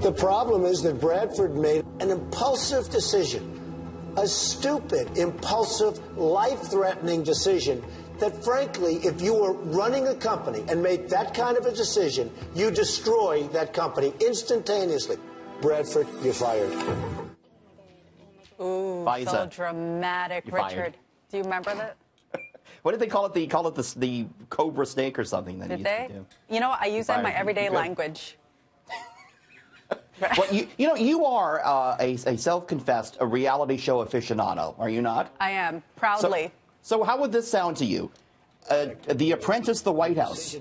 The problem is that Bradford made an impulsive decision, a stupid, impulsive, life-threatening decision that, frankly, if you were running a company and made that kind of a decision, you destroy that company instantaneously. Bradford, you're fired. Ooh, so dramatic, Richard. Do you remember that? What did they call it? They call it the cobra snake or something. That did they? You know, I use that in my everyday language. Well, you are a self-confessed reality show aficionado, are you not? I am, proudly. So how would this sound to you? The Apprentice, the White House.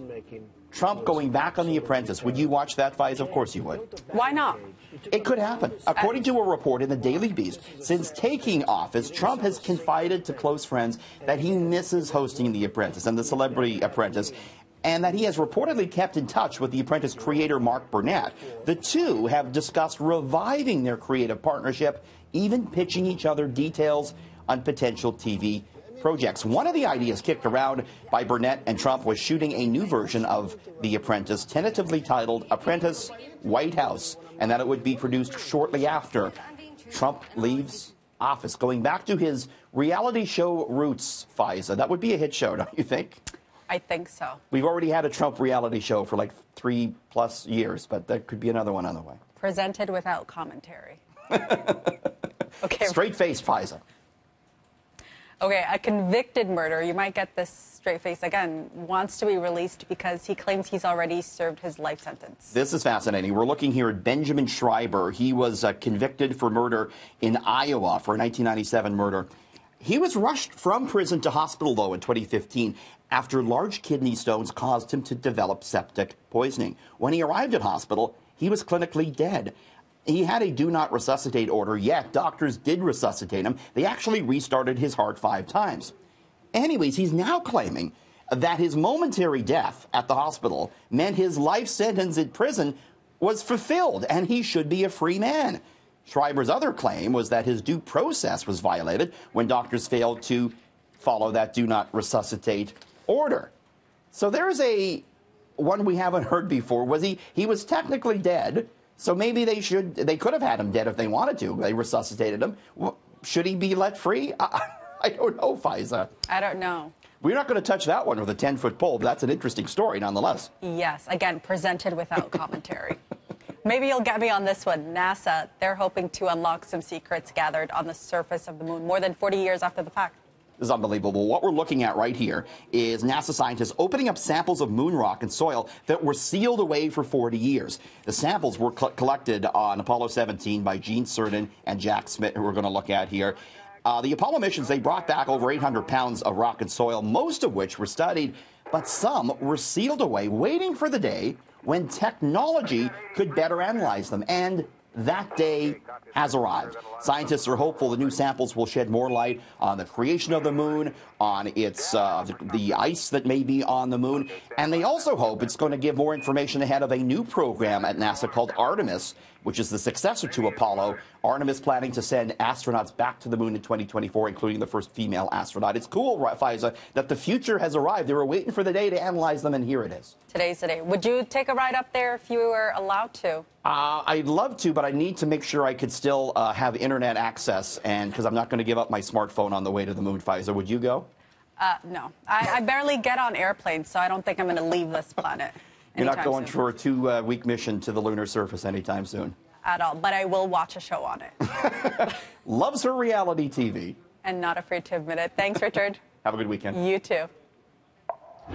Trump going back on The Apprentice. Would you watch that, Faiza? Of course you would. Why not? It could happen. According to a report in the Daily Beast, since taking office, Trump has confided to close friends that he misses hosting The Apprentice and the Celebrity Apprentice, and that he has reportedly kept in touch with The Apprentice creator Mark Burnett. The two have discussed reviving their creative partnership, even pitching each other details on potential TV projects. One of the ideas kicked around by Burnett and Trump was shooting a new version of The Apprentice, tentatively titled Apprentice White House, and that it would be produced shortly after Trump leaves office. Going back to his reality show roots, Faiza, that would be a hit show, don't you think? I think so. We've already had a Trump reality show for like 3+ years, but there could be another one on the way. Presented without commentary. Okay. Straight-faced, Faiza. Okay, a convicted murderer, you might get this straight face again, wants to be released because he claims he's already served his life sentence. This is fascinating. We're looking here at Benjamin Schreiber. He was convicted for murder in Iowa for a 1997 murder. He was rushed from prison to hospital, though, in 2015 after large kidney stones caused him to develop septic poisoning. When he arrived at hospital, he was clinically dead. He had a do not resuscitate order, yet doctors did resuscitate him. They actually restarted his heart 5 times. Anyways, he's now claiming that his momentary death at the hospital meant his life sentence in prison was fulfilled and he should be a free man. Schreiber's other claim was that his due process was violated when doctors failed to follow that do not resuscitate order. So there's one we haven't heard before. He was technically dead. So maybe they could have had him dead if they wanted to. They resuscitated him. Well, should he be let free? I don't know, Faiza. I don't know. We're not going to touch that one with a 10-foot pole, but that's an interesting story nonetheless. Yes, again, presented without commentary. Maybe you'll get me on this one. NASA, they're hoping to unlock some secrets gathered on the surface of the moon more than 40 years after the fact. This is unbelievable. What we're looking at right here is NASA scientists opening up samples of moon rock and soil that were sealed away for 40 years. The samples were collected on Apollo 17 by Gene Cernan and Jack Smith, who we're going to look at here. The Apollo missions, they brought back over 800 pounds of rock and soil, most of which were studied, but some were sealed away, waiting for the day when technology could better analyze them. And that day has arrived. Scientists are hopeful the new samples will shed more light on the creation of the moon, on its the ice that may be on the moon, and they also hope it's going to give more information ahead of a new program at NASA called Artemis, which is the successor to Apollo. Artemis planning to send astronauts back to the moon in 2024, including the first female astronaut. It's cool, Faiza, that the future has arrived. They were waiting for the day to analyze them, and here it is. Today's the day. Would you take a ride up there if you were allowed to? I'd love to, but I need to make sure I could still have internet access, and because I'm not going to give up my smartphone on the way to the moon. Faiza, would you go? No. I barely get on airplanes, so I don't think I'm going to leave this planet. You're not going for a 2-week mission to the lunar surface anytime soon? At all, but I will watch a show on it. Loves her reality TV. And not afraid to admit it. Thanks, Richard. Have a good weekend. You too.